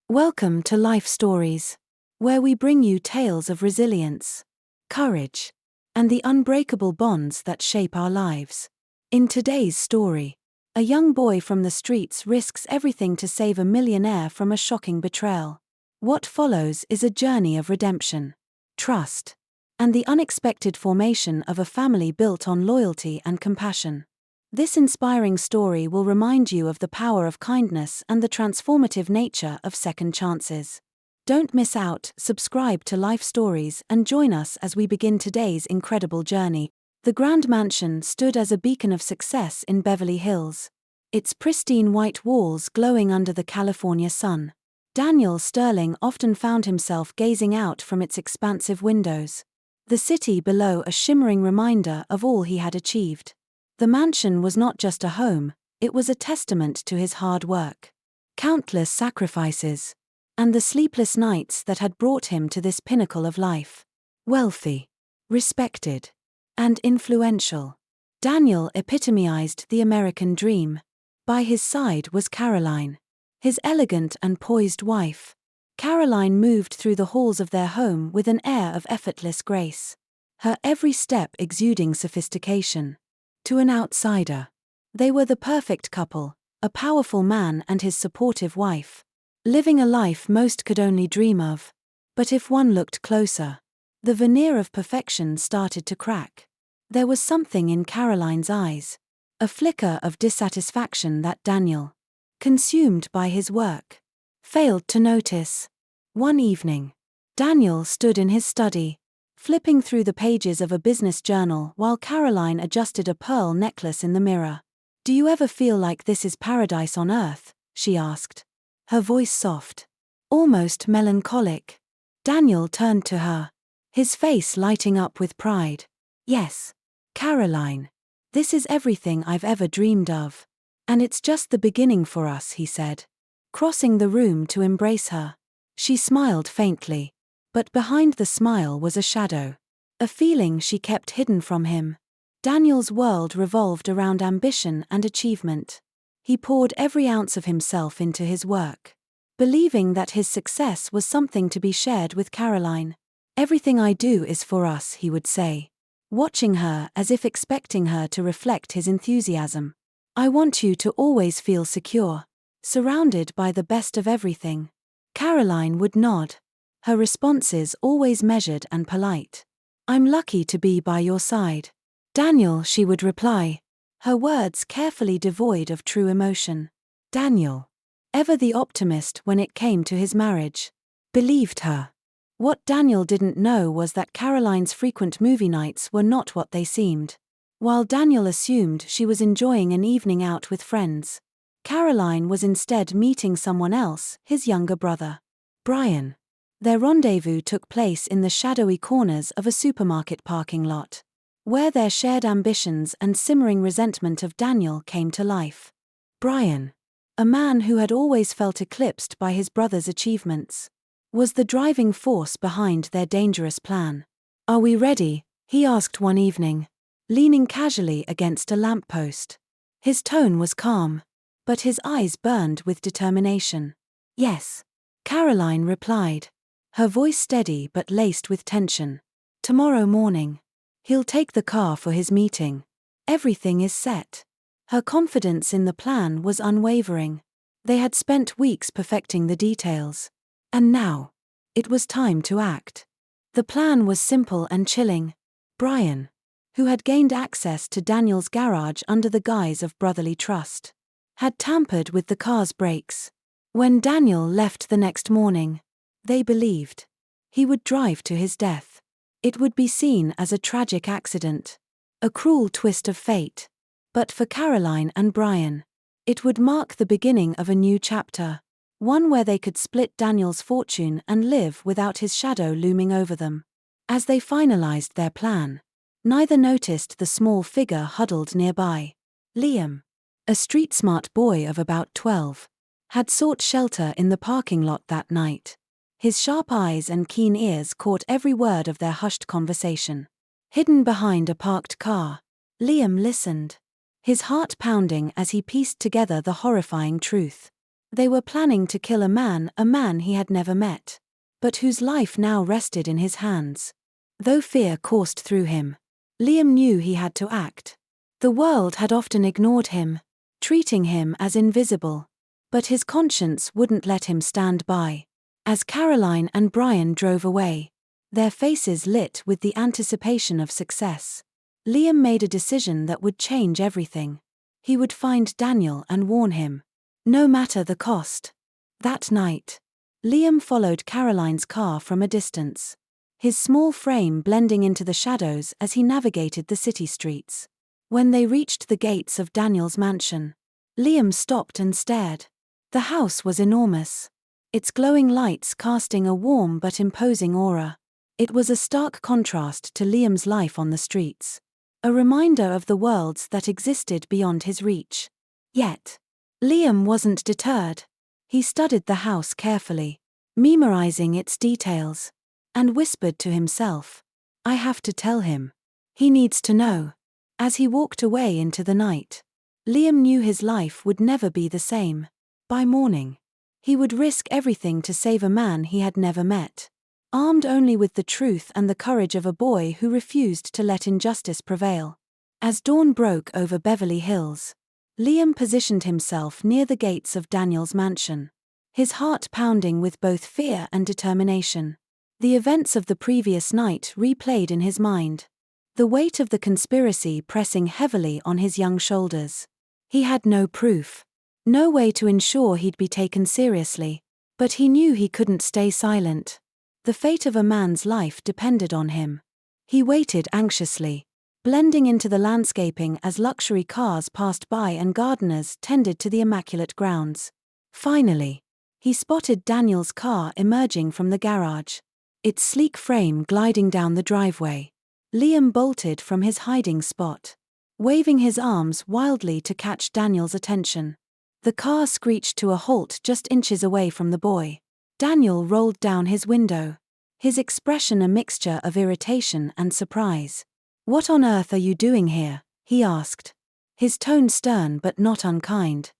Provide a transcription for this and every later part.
Welcome to Life Stories, where we bring you tales of resilience, courage, and the unbreakable bonds that shape our lives. In today's story, a young boy from the streets risks everything to save a millionaire from a shocking betrayal. What follows is a journey of redemption, trust, and the unexpected formation of a family built on loyalty and compassion. This inspiring story will remind you of the power of kindness and the transformative nature of second chances. Don't miss out, subscribe to Life Stories and join us as we begin today's incredible journey. The Grand Mansion stood as a beacon of success in Beverly Hills, its pristine white walls glowing under the California sun. Daniel Sterling often found himself gazing out from its expansive windows, the city below a shimmering reminder of all he had achieved. The mansion was not just a home, it was a testament to his hard work, countless sacrifices, and the sleepless nights that had brought him to this pinnacle of life. Wealthy, respected, and influential, Daniel epitomized the American dream. By his side was Caroline, his elegant and poised wife. Caroline moved through the halls of their home with an air of effortless grace, her every step exuding sophistication. To an outsider, they were the perfect couple, a powerful man and his supportive wife, living a life most could only dream of. But if one looked closer, the veneer of perfection started to crack. There was something in Caroline's eyes, a flicker of dissatisfaction that Daniel, consumed by his work, failed to notice. One evening, Daniel stood in his study, flipping through the pages of a business journal while Caroline adjusted a pearl necklace in the mirror. "Do you ever feel like this is paradise on earth?" she asked, her voice soft, almost melancholic. Daniel turned to her, his face lighting up with pride. "Yes, Caroline. This is everything I've ever dreamed of. And it's just the beginning for us," he said, crossing the room to embrace her. She smiled faintly, but behind the smile was a shadow, a feeling she kept hidden from him. Daniel's world revolved around ambition and achievement. He poured every ounce of himself into his work, believing that his success was something to be shared with Caroline. "Everything I do is for us," he would say, watching her as if expecting her to reflect his enthusiasm. "I want you to always feel secure, surrounded by the best of everything." Caroline would nod, her responses always measured and polite. "I'm lucky to be by your side, Daniel," she would reply, her words carefully devoid of true emotion. Daniel, ever the optimist when it came to his marriage, believed her. What Daniel didn't know was that Caroline's frequent movie nights were not what they seemed. While Daniel assumed she was enjoying an evening out with friends, Caroline was instead meeting someone else, his younger brother, Brian. Their rendezvous took place in the shadowy corners of a supermarket parking lot, where their shared ambitions and simmering resentment of Daniel came to life. Brian, a man who had always felt eclipsed by his brother's achievements, was the driving force behind their dangerous plan. "Are we ready?" he asked one evening, leaning casually against a lamppost. His tone was calm, but his eyes burned with determination. "Yes," Caroline replied, her voice steady but laced with tension. "Tomorrow morning. He'll take the car for his meeting. Everything is set." Her confidence in the plan was unwavering. They had spent weeks perfecting the details, and now, it was time to act. The plan was simple and chilling. Brian, who had gained access to Daniel's garage under the guise of brotherly trust, had tampered with the car's brakes. When Daniel left the next morning, they believed he would drive to his death. It would be seen as a tragic accident, a cruel twist of fate. But for Caroline and Brian, it would mark the beginning of a new chapter, one where they could split Daniel's fortune and live without his shadow looming over them. As they finalized their plan, neither noticed the small figure huddled nearby. Liam, a street-smart boy of about 12, had sought shelter in the parking lot that night. His sharp eyes and keen ears caught every word of their hushed conversation. Hidden behind a parked car, Liam listened, his heart pounding as he pieced together the horrifying truth. They were planning to kill a man he had never met, but whose life now rested in his hands. Though fear coursed through him, Liam knew he had to act. The world had often ignored him, treating him as invisible. But his conscience wouldn't let him stand by. As Caroline and Brian drove away, their faces lit with the anticipation of success, Liam made a decision that would change everything. He would find Daniel and warn him, no matter the cost. That night, Liam followed Caroline's car from a distance, his small frame blending into the shadows as he navigated the city streets. When they reached the gates of Daniel's mansion, Liam stopped and stared. The house was enormous, its glowing lights casting a warm but imposing aura. It was a stark contrast to Liam's life on the streets, a reminder of the worlds that existed beyond his reach. Yet, Liam wasn't deterred. He studied the house carefully, memorizing its details, and whispered to himself, "I have to tell him. He needs to know." As he walked away into the night, Liam knew his life would never be the same. By morning, he would risk everything to save a man he had never met, armed only with the truth and the courage of a boy who refused to let injustice prevail. As dawn broke over Beverly Hills, Liam positioned himself near the gates of Daniel's mansion, his heart pounding with both fear and determination. The events of the previous night replayed in his mind, the weight of the conspiracy pressing heavily on his young shoulders. He had no proof, no way to ensure he'd be taken seriously, but he knew he couldn't stay silent. The fate of a man's life depended on him. He waited anxiously, blending into the landscaping as luxury cars passed by and gardeners tended to the immaculate grounds. Finally, he spotted Daniel's car emerging from the garage, its sleek frame gliding down the driveway. Liam bolted from his hiding spot, waving his arms wildly to catch Daniel's attention. The car screeched to a halt just inches away from the boy. Daniel rolled down his window, his expression a mixture of irritation and surprise. "What on earth are you doing here?" he asked, his tone stern but not unkind.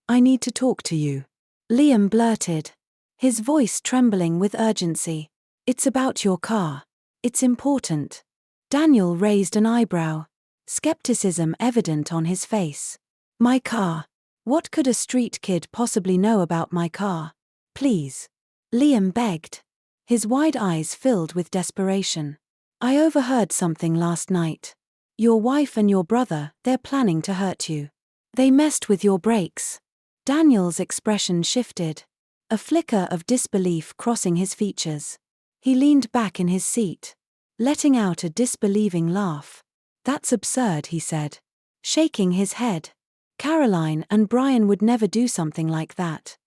"I need to talk to you," Liam blurted, his voice trembling with urgency. "It's about your car. It's important." Daniel raised an eyebrow, skepticism evident on his face. "My car? What could a street kid possibly know about my car? Please," Liam begged, his wide eyes filled with desperation. "I overheard something last night. Your wife and your brother, they're planning to hurt you. They messed with your brakes." Daniel's expression shifted, a flicker of disbelief crossing his features. He leaned back in his seat, letting out a disbelieving laugh. "That's absurd," he said, shaking his head. "Caroline and Brian would never do something like that."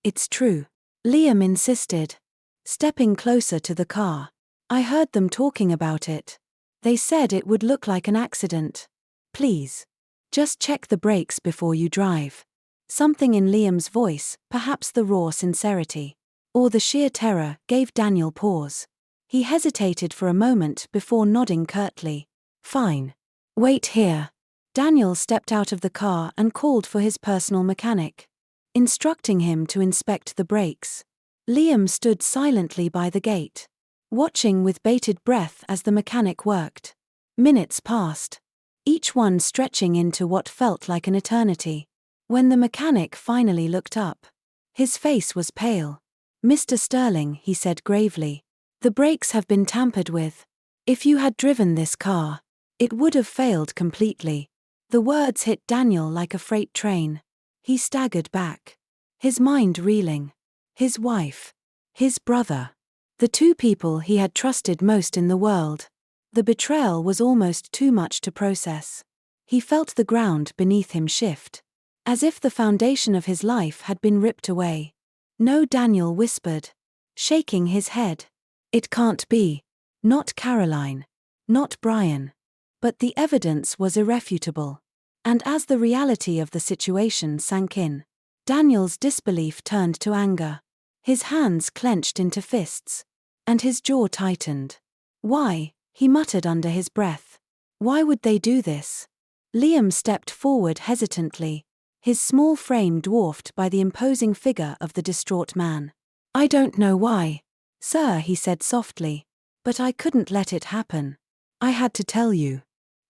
"It's true," Liam insisted, stepping closer to the car. "I heard them talking about it. They said it would look like an accident. Please, just check the brakes before you drive." Something in Liam's voice, perhaps the raw sincerity, or the sheer terror, gave Daniel pause. He hesitated for a moment before nodding curtly. "Fine. Wait here." Daniel stepped out of the car and called for his personal mechanic, instructing him to inspect the brakes. Liam stood silently by the gate, watching with bated breath as the mechanic worked. Minutes passed, each one stretching into what felt like an eternity. When the mechanic finally looked up, his face was pale. "Mr. Sterling," he said gravely, "the brakes have been tampered with. If you had driven this car, it would have failed completely." The words hit Daniel like a freight train. He staggered back, his mind reeling. His wife, his brother, the two people he had trusted most in the world. The betrayal was almost too much to process. He felt the ground beneath him shift, as if the foundation of his life had been ripped away. "No," Daniel whispered, shaking his head. "It can't be. Not Caroline. Not Brian." But the evidence was irrefutable. And as the reality of the situation sank in, Daniel's disbelief turned to anger. His hands clenched into fists, and his jaw tightened. "Why?" he muttered under his breath. "Why would they do this?" Liam stepped forward hesitantly, his small frame dwarfed by the imposing figure of the distraught man. "I don't know why, sir," he said softly, "but I couldn't let it happen. I had to tell you."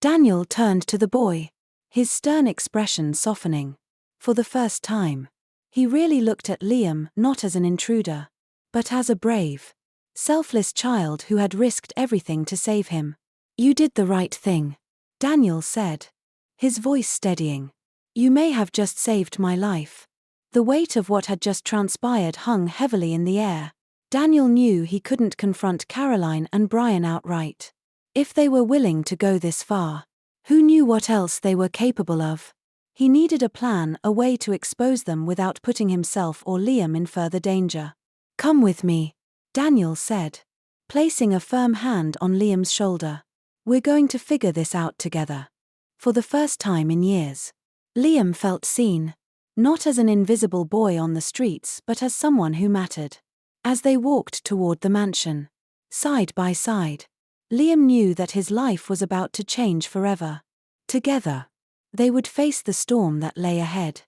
Daniel turned to the boy, his stern expression softening. For the first time, he really looked at Liam not as an intruder, but as a brave, selfless child who had risked everything to save him. "You did the right thing," Daniel said, his voice steadying. "You may have just saved my life." The weight of what had just transpired hung heavily in the air. Daniel knew he couldn't confront Caroline and Brian outright. If they were willing to go this far, who knew what else they were capable of? He needed a plan, a way to expose them without putting himself or Liam in further danger. "Come with me," Daniel said, placing a firm hand on Liam's shoulder. "We're going to figure this out together." For the first time in years, Liam felt seen, not as an invisible boy on the streets but as someone who mattered. As they walked toward the mansion, side by side, Liam knew that his life was about to change forever. Together, they would face the storm that lay ahead.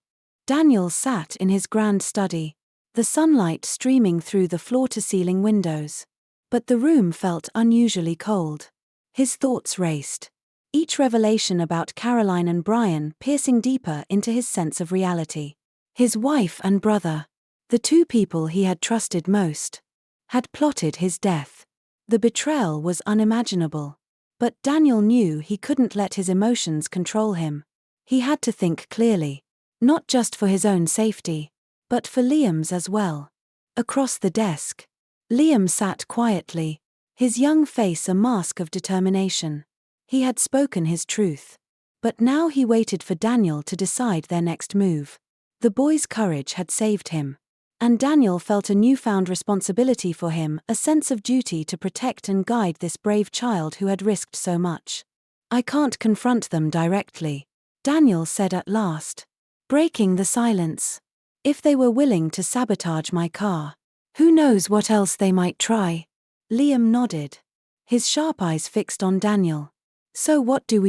Daniel sat in his grand study, the sunlight streaming through the floor-to-ceiling windows. But the room felt unusually cold. His thoughts raced, each revelation about Caroline and Brian piercing deeper into his sense of reality. His wife and brother, the two people he had trusted most, had plotted his death. The betrayal was unimaginable. But Daniel knew he couldn't let his emotions control him. He had to think clearly, not just for his own safety, but for Liam's as well. Across the desk, Liam sat quietly, his young face a mask of determination. He had spoken his truth. But now he waited for Daniel to decide their next move. The boy's courage had saved him. And Daniel felt a newfound responsibility for him, a sense of duty to protect and guide this brave child who had risked so much. "I can't confront them directly," Daniel said at last, breaking the silence. "If they were willing to sabotage my car, who knows what else they might try?" Liam nodded, his sharp eyes fixed on Daniel. "So what do?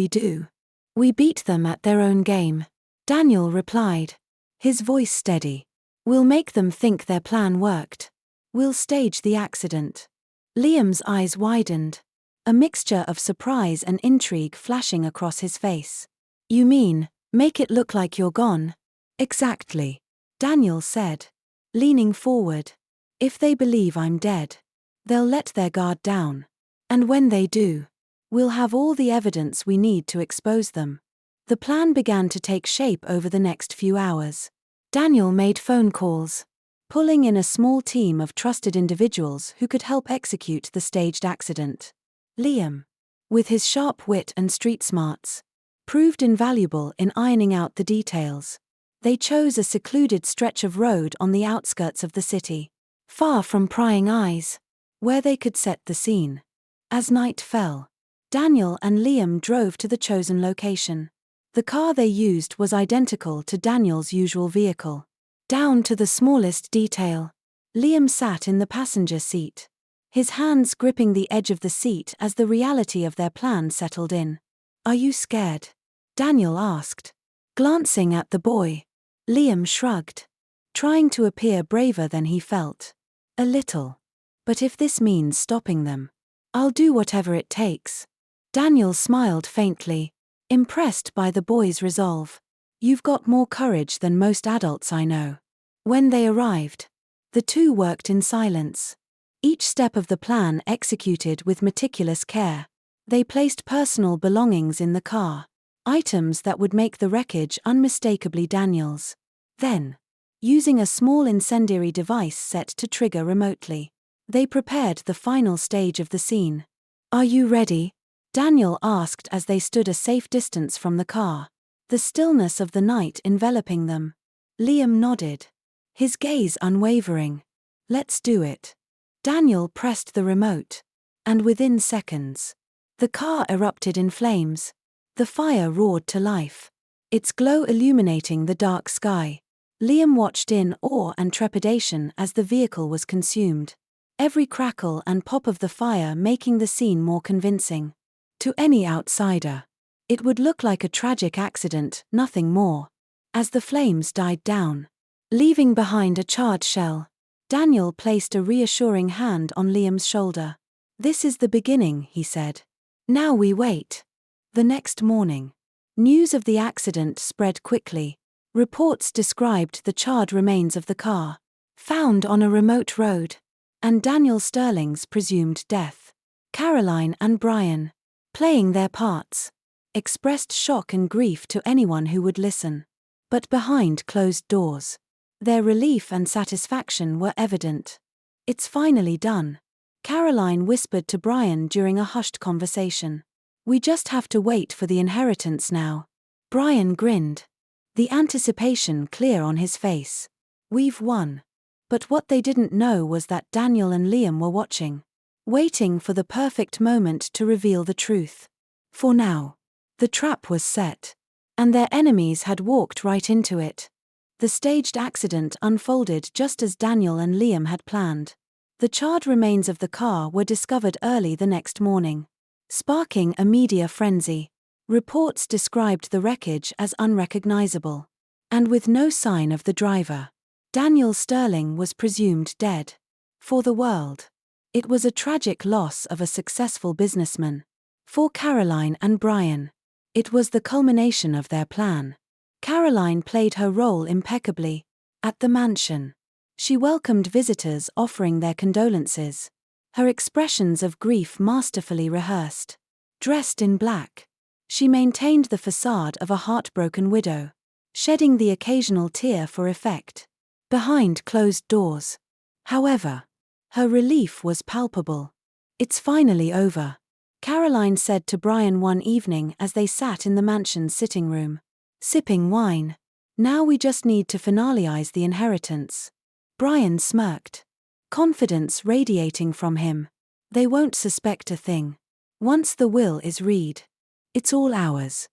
"We beat them at their own game," Daniel replied, his voice steady. "We'll make them think their plan worked. We'll stage the accident." Liam's eyes widened, a mixture of surprise and intrigue flashing across his face. "You mean, make it look like you're gone?" "Exactly," Daniel said, leaning forward. "If they believe I'm dead, they'll let their guard down. And when they do, we'll have all the evidence we need to expose them." The plan began to take shape over the next few hours. Daniel made phone calls, pulling in a small team of trusted individuals who could help execute the staged accident. Liam, with his sharp wit and street smarts, proved invaluable in ironing out the details. They chose a secluded stretch of road on the outskirts of the city, far from prying eyes, where they could set the scene. As night fell, Daniel and Liam drove to the chosen location. The car they used was identical to Daniel's usual vehicle. Down to the smallest detail, Liam sat in the passenger seat, his hands gripping the edge of the seat as the reality of their plan settled in. "Are you scared?" Daniel asked. Glancing at the boy, Liam shrugged, trying to appear braver than he felt. "A little. But if this means stopping them, I'll do whatever it takes." Daniel smiled faintly, impressed by the boy's resolve. "You've got more courage than most adults I know." When they arrived, the two worked in silence, each step of the plan executed with meticulous care. They placed personal belongings in the car, items that would make the wreckage unmistakably Daniel's. Then, using a small incendiary device set to trigger remotely, they prepared the final stage of the scene. "Are you ready?" Daniel asked as they stood a safe distance from the car, the stillness of the night enveloping them. Liam nodded, his gaze unwavering. "Let's do it." Daniel pressed the remote, and within seconds, the car erupted in flames. The fire roared to life, its glow illuminating the dark sky. Liam watched in awe and trepidation as the vehicle was consumed, every crackle and pop of the fire making the scene more convincing. To any outsider, it would look like a tragic accident, nothing more. As the flames died down, leaving behind a charred shell, Daniel placed a reassuring hand on Liam's shoulder. "This is the beginning," he said. "Now we wait." The next morning, news of the accident spread quickly. Reports described the charred remains of the car, found on a remote road, and Daniel Sterling's presumed death. Caroline and Brian, playing their parts, expressed shock and grief to anyone who would listen. But behind closed doors, their relief and satisfaction were evident. "It's finally done," Caroline whispered to Brian during a hushed conversation. "We just have to wait for the inheritance now." Brian grinned, the anticipation clear on his face. "We've won." But what they didn't know was that Daniel and Liam were watching, waiting for the perfect moment to reveal the truth. For now, the trap was set, and their enemies had walked right into it. The staged accident unfolded just as Daniel and Liam had planned. The charred remains of the car were discovered early the next morning, sparking a media frenzy. Reports described the wreckage as unrecognizable, and with no sign of the driver. Daniel Sterling was presumed dead. For the world, it was a tragic loss of a successful businessman. For Caroline and Brian, it was the culmination of their plan. Caroline played her role impeccably. At the mansion, she welcomed visitors offering their condolences, her expressions of grief masterfully rehearsed. Dressed in black, she maintained the facade of a heartbroken widow, shedding the occasional tear for effect. Behind closed doors, however, her relief was palpable. "It's finally over," Caroline said to Brian one evening as they sat in the mansion's sitting room, sipping wine. "Now we just need to finalize the inheritance." Brian smirked, confidence radiating from him. "They won't suspect a thing. Once the will is read, it's all ours."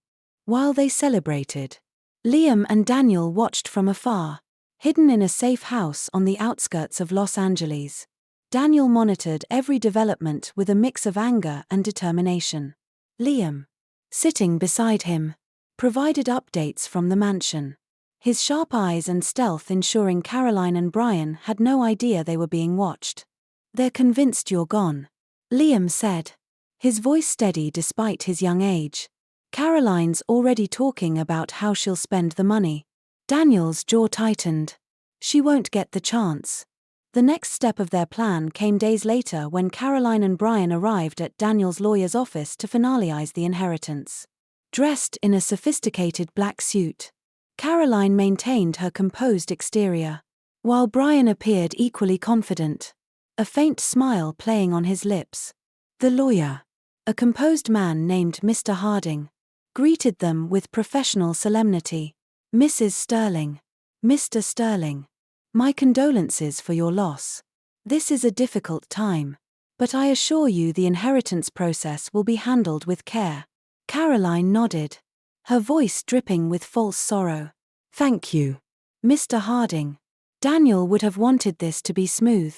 While they celebrated, Liam and Daniel watched from afar, hidden in a safe house on the outskirts of Los Angeles. Daniel monitored every development with a mix of anger and determination. Liam, sitting beside him, provided updates from the mansion, his sharp eyes and stealth ensuring Caroline and Brian had no idea they were being watched. "They're convinced you're gone," Liam said, his voice steady despite his young age. "Caroline's already talking about how she'll spend the money." Daniel's jaw tightened. "She won't get the chance." The next step of their plan came days later when Caroline and Brian arrived at Daniel's lawyer's office to finalize the inheritance. Dressed in a sophisticated black suit, Caroline maintained her composed exterior, while Brian appeared equally confident, a faint smile playing on his lips. The lawyer, a composed man named Mr. Harding, greeted them with professional solemnity. "Mrs. Sterling, Mr. Sterling, my condolences for your loss. This is a difficult time, but I assure you the inheritance process will be handled with care." Caroline nodded, her voice dripping with false sorrow. "Thank you, Mr. Harding. Daniel would have wanted this to be smooth."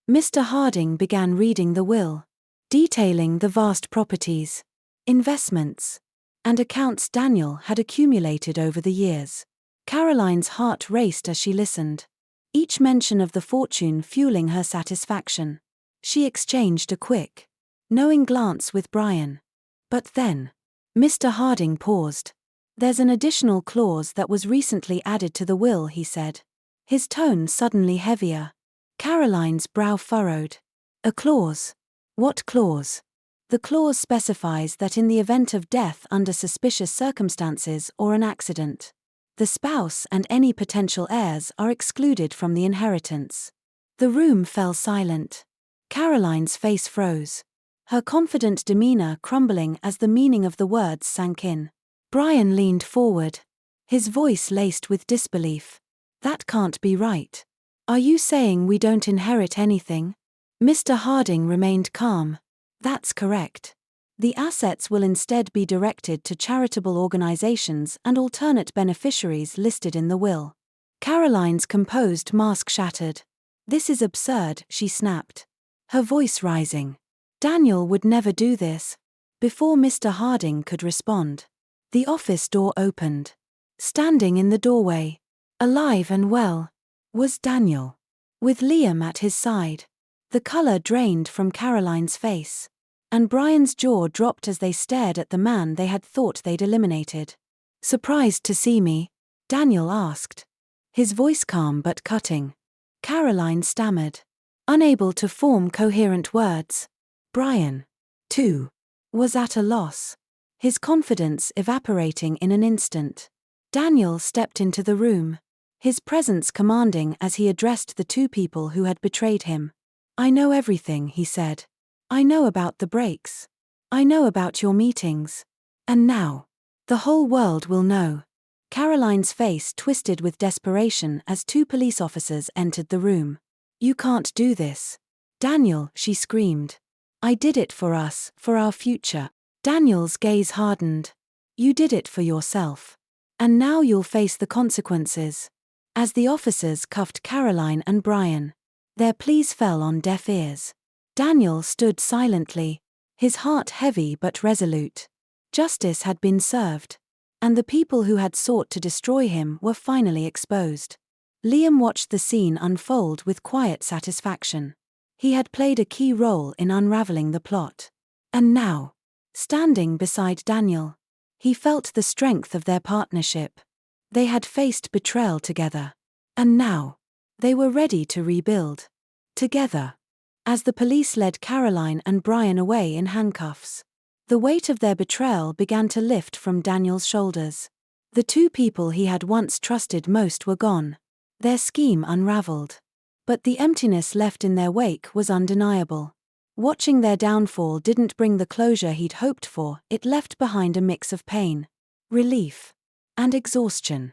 Mr. Harding began reading the will, detailing the vast properties, investments, and accounts Daniel had accumulated over the years. Caroline's heart raced as she listened, each mention of the fortune fueling her satisfaction. She exchanged a quick, knowing glance with Brian. But then, Mr. Harding paused. "There's an additional clause that was recently added to the will," he said, his tone suddenly heavier. Caroline's brow furrowed. "A clause? What clause?" "The clause specifies that in the event of death under suspicious circumstances or an accident, the spouse and any potential heirs are excluded from the inheritance." The room fell silent. Caroline's face froze, her confident demeanor crumbling as the meaning of the words sank in. Brian leaned forward, his voice laced with disbelief. "That can't be right. Are you saying we don't inherit anything?" Mr. Harding remained calm. "That's correct. The assets will instead be directed to charitable organizations and alternate beneficiaries listed in the will." Caroline's composed mask shattered. "This is absurd," she snapped, her voice rising. "Daniel would never do this." Before Mr. Harding could respond, the office door opened, Standing in the doorway, alive and well, was Daniel. With Liam at his side. The color drained from Caroline's face. And Brian's jaw dropped as they stared at the man they had thought they'd eliminated. "Surprised to see me?" Daniel asked. His voice calm but cutting. Caroline stammered, unable to form coherent words. Brian, too, was at a loss, his confidence evaporating in an instant. Daniel stepped into the room, his presence commanding as he addressed the two people who had betrayed him. "I know everything," he said. "I know about the breaks. I know about your meetings. And now, the whole world will know." Caroline's face twisted with desperation as two police officers entered the room. "You can't do this, Daniel," she screamed. "I did it for us, for our future." Daniel's gaze hardened. "You did it for yourself. And now you'll face the consequences." As the officers cuffed Caroline and Brian, their pleas fell on deaf ears. Daniel stood silently, his heart heavy but resolute. Justice had been served, and the people who had sought to destroy him were finally exposed. Liam watched the scene unfold with quiet satisfaction. He had played a key role in unraveling the plot. And now, standing beside Daniel, he felt the strength of their partnership. They had faced betrayal together. And now, they were ready to rebuild. Together. As the police led Caroline and Brian away in handcuffs, the weight of their betrayal began to lift from Daniel's shoulders. The two people he had once trusted most were gone, their scheme unraveled. But the emptiness left in their wake was undeniable. Watching their downfall didn't bring the closure he'd hoped for, it left behind a mix of pain, relief, and exhaustion.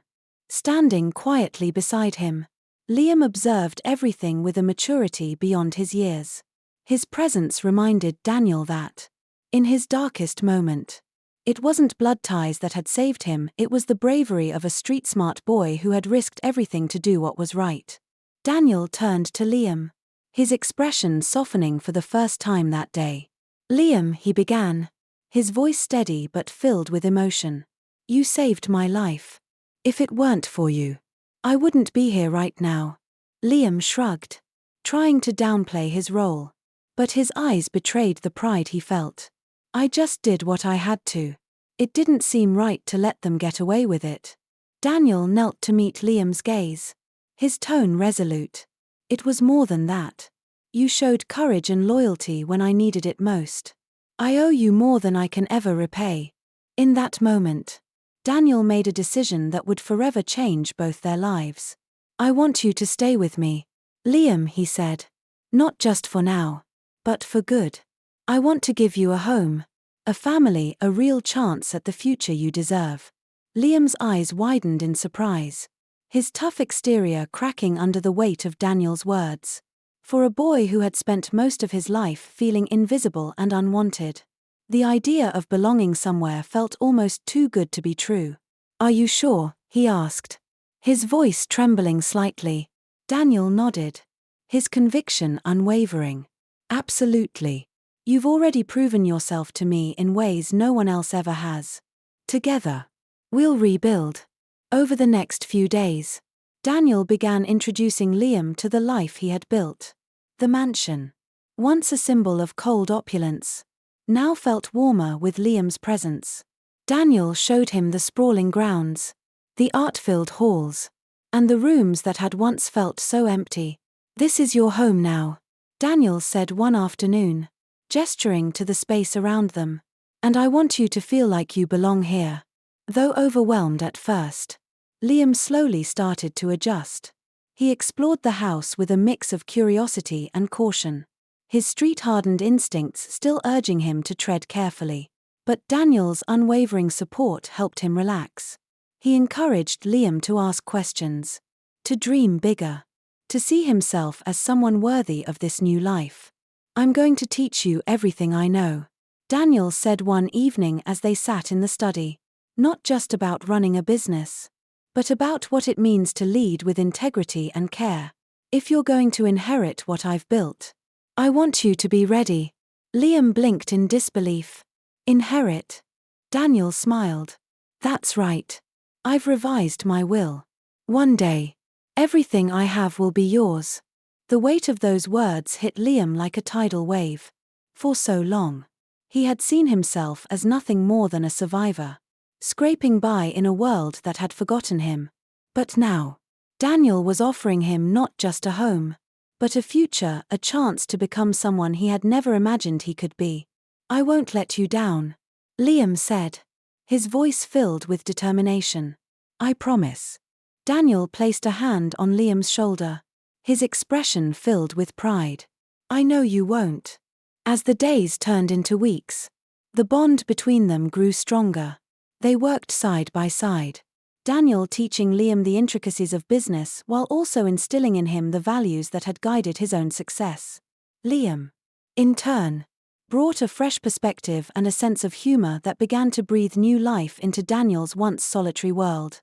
Standing quietly beside him, Liam observed everything with a maturity beyond his years. His presence reminded Daniel that, in his darkest moment, it wasn't blood ties that had saved him, it was the bravery of a street-smart boy who had risked everything to do what was right. Daniel turned to Liam, his expression softening for the first time that day. "Liam," he began, his voice steady but filled with emotion. "You saved my life. If it weren't for you, I wouldn't be here right now." Liam shrugged, trying to downplay his role. But his eyes betrayed the pride he felt. "I just did what I had to. It didn't seem right to let them get away with it." Daniel knelt to meet Liam's gaze, his tone resolute. "It was more than that. You showed courage and loyalty when I needed it most. I owe you more than I can ever repay." In that moment, Daniel made a decision that would forever change both their lives. "I want you to stay with me, Liam," he said. "Not just for now, but for good. I want to give you a home, a family, a real chance at the future you deserve." Liam's eyes widened in surprise, his tough exterior cracking under the weight of Daniel's words. For a boy who had spent most of his life feeling invisible and unwanted, the idea of belonging somewhere felt almost too good to be true. "Are you sure?" he asked, his voice trembling slightly. Daniel nodded, his conviction unwavering. "Absolutely. You've already proven yourself to me in ways no one else ever has. Together, we'll rebuild." Over the next few days, Daniel began introducing Liam to the life he had built. The mansion, once a symbol of cold opulence, now felt warmer with Liam's presence. Daniel showed him the sprawling grounds, the art-filled halls, and the rooms that had once felt so empty. "This is your home now," Daniel said one afternoon, gesturing to the space around them. "And I want you to feel like you belong here." Though overwhelmed at first, Liam slowly started to adjust. He explored the house with a mix of curiosity and caution, his street-hardened instincts still urging him to tread carefully. But Daniel's unwavering support helped him relax. He encouraged Liam to ask questions, to dream bigger, to see himself as someone worthy of this new life. "I'm going to teach you everything I know," Daniel said one evening as they sat in the study. "Not just about running a business, but about what it means to lead with integrity and care. If you're going to inherit what I've built, I want you to be ready." Liam blinked in disbelief. "Inherit?" Daniel smiled. "That's right. I've revised my will. One day, everything I have will be yours. The weight of those words hit Liam like a tidal wave. For so long, he had seen himself as nothing more than a survivor, scraping by in a world that had forgotten him. But now, Daniel was offering him not just a home, but a future, a chance to become someone he had never imagined he could be. I won't let you down, Liam said, his voice filled with determination. I promise. Daniel placed a hand on Liam's shoulder, his expression filled with pride. I know you won't. As the days turned into weeks, the bond between them grew stronger. They worked side by side, Daniel teaching Liam the intricacies of business while also instilling in him the values that had guided his own success. Liam, in turn, brought a fresh perspective and a sense of humor that began to breathe new life into Daniel's once solitary world.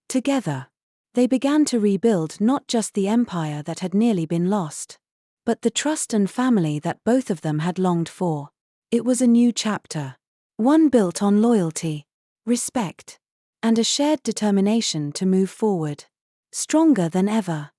Together, they began to rebuild not just the empire that had nearly been lost, but the trust and family that both of them had longed for. It was a new chapter, one built on loyalty, respect, and a shared determination to move forward. Stronger than ever.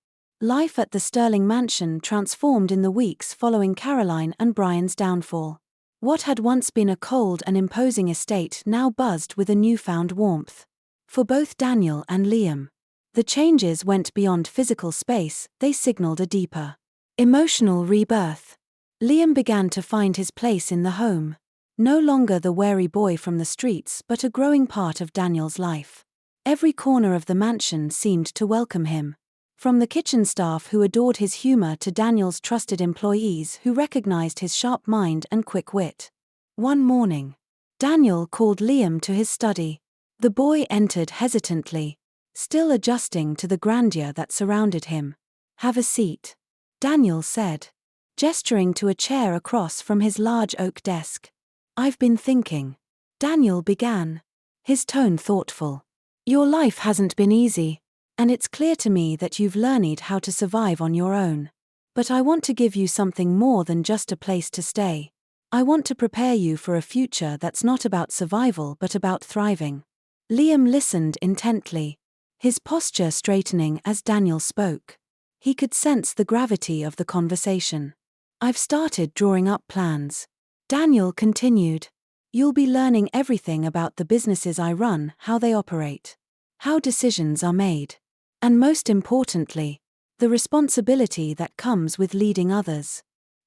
Life at the Sterling mansion transformed in the weeks following Caroline and Brian's downfall. What had once been a cold and imposing estate now buzzed with a newfound warmth. For both Daniel and Liam, the changes went beyond physical space, they signaled a deeper, emotional rebirth. Liam began to find his place in the home. No longer the wary boy from the streets but a growing part of Daniel's life. Every corner of the mansion seemed to welcome him. From the kitchen staff who adored his humor to Daniel's trusted employees who recognized his sharp mind and quick wit. One morning, Daniel called Liam to his study. The boy entered hesitantly, still adjusting to the grandeur that surrounded him. Have a seat, Daniel said, gesturing to a chair across from his large oak desk. I've been thinking. Daniel began, his tone thoughtful. Your life hasn't been easy, and it's clear to me that you've learned how to survive on your own. But I want to give you something more than just a place to stay. I want to prepare you for a future that's not about survival but about thriving. Liam listened intently, his posture straightening as Daniel spoke. He could sense the gravity of the conversation. I've started drawing up plans. Daniel continued. You'll be learning everything about the businesses I run, how they operate, how decisions are made, and most importantly, the responsibility that comes with leading others.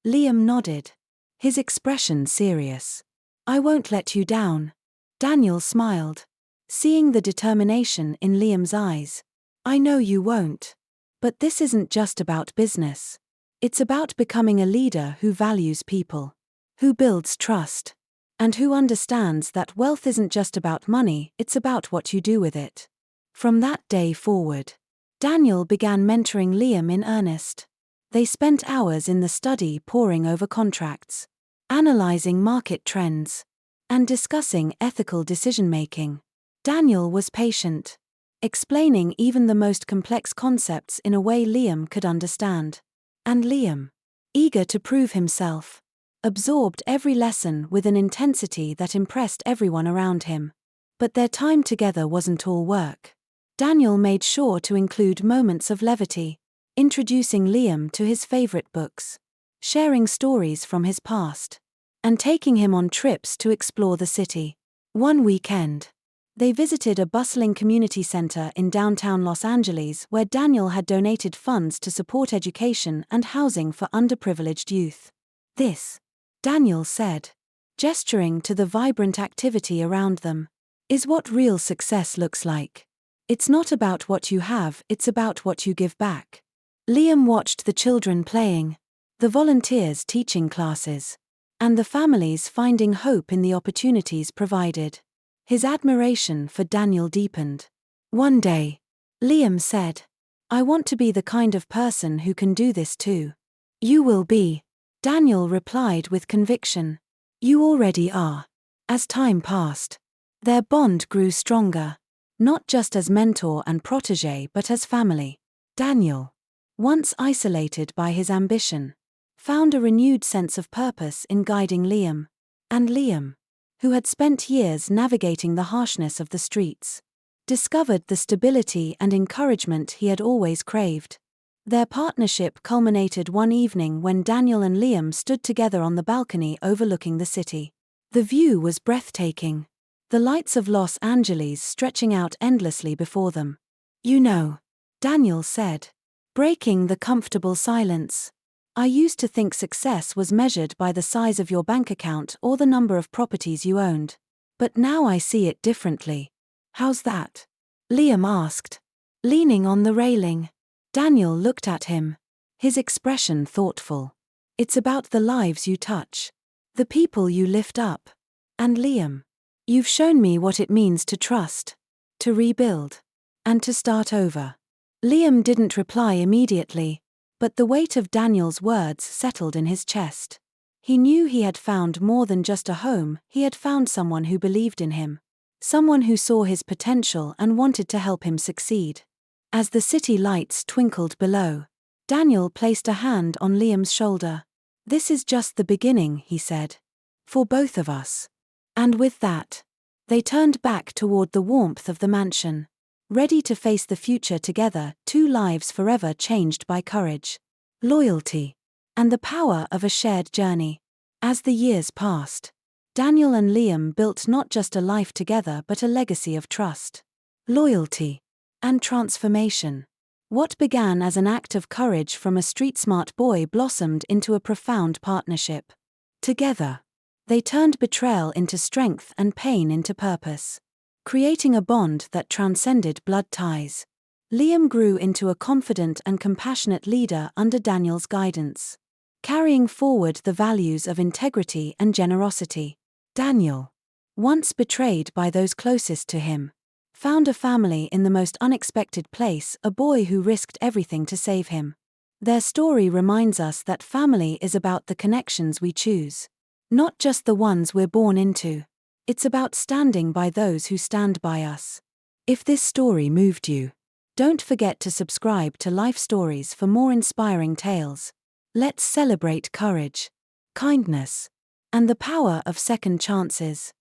Liam nodded, his expression serious. I won't let you down. Daniel smiled, seeing the determination in Liam's eyes. I know you won't. But this isn't just about business. It's about becoming a leader who values people, who builds trust, and who understands that wealth isn't just about money, it's about what you do with it. From that day forward, Daniel began mentoring Liam in earnest. They spent hours in the study poring over contracts, analyzing market trends, and discussing ethical decision-making. Daniel was patient, explaining even the most complex concepts in a way Liam could understand. And Liam, eager to prove himself, absorbed every lesson with an intensity that impressed everyone around him. But their time together wasn't all work. Daniel made sure to include moments of levity, introducing Liam to his favorite books, sharing stories from his past, and taking him on trips to explore the city. One weekend, they visited a bustling community center in downtown Los Angeles where Daniel had donated funds to support education and housing for underprivileged youth. This, Daniel said, gesturing to the vibrant activity around them, is what real success looks like. It's not about what you have, it's about what you give back. Liam watched the children playing, the volunteers teaching classes, and the families finding hope in the opportunities provided. His admiration for Daniel deepened. One day, Liam said, I want to be the kind of person who can do this too. You will be, Daniel replied with conviction. You already are. As time passed, their bond grew stronger, not just as mentor and protege but as family. Daniel, once isolated by his ambition, found a renewed sense of purpose in guiding Liam. And Liam, who had spent years navigating the harshness of the streets, discovered the stability and encouragement he had always craved. Their partnership culminated one evening when Daniel and Liam stood together on the balcony overlooking the city. The view was breathtaking, the lights of Los Angeles stretching out endlessly before them. "You know," Daniel said, breaking the comfortable silence, "I used to think success was measured by the size of your bank account or the number of properties you owned. But now I see it differently." "How's that?" Liam asked, leaning on the railing. Daniel looked at him, his expression thoughtful. "It's about the lives you touch, the people you lift up. And Liam, you've shown me what it means to trust, to rebuild, and to start over." Liam didn't reply immediately, but the weight of Daniel's words settled in his chest. He knew he had found more than just a home, he had found someone who believed in him. Someone who saw his potential and wanted to help him succeed. As the city lights twinkled below, Daniel placed a hand on Liam's shoulder. "This is just the beginning," he said. "For both of us." And with that, they turned back toward the warmth of the mansion, ready to face the future together, two lives forever changed by courage, loyalty, and the power of a shared journey. As the years passed, Daniel and Liam built not just a life together but a legacy of trust, loyalty, and transformation. What began as an act of courage from a street-smart boy blossomed into a profound partnership. Together, they turned betrayal into strength and pain into purpose, creating a bond that transcended blood ties. Liam grew into a confident and compassionate leader under Daniel's guidance, carrying forward the values of integrity and generosity. Daniel, once betrayed by those closest to him, found a family in the most unexpected place, a boy who risked everything to save him. Their story reminds us that family is about the connections we choose, not just the ones we're born into. It's about standing by those who stand by us. If this story moved you, don't forget to subscribe to Life Stories for more inspiring tales. Let's celebrate courage, kindness, and the power of second chances.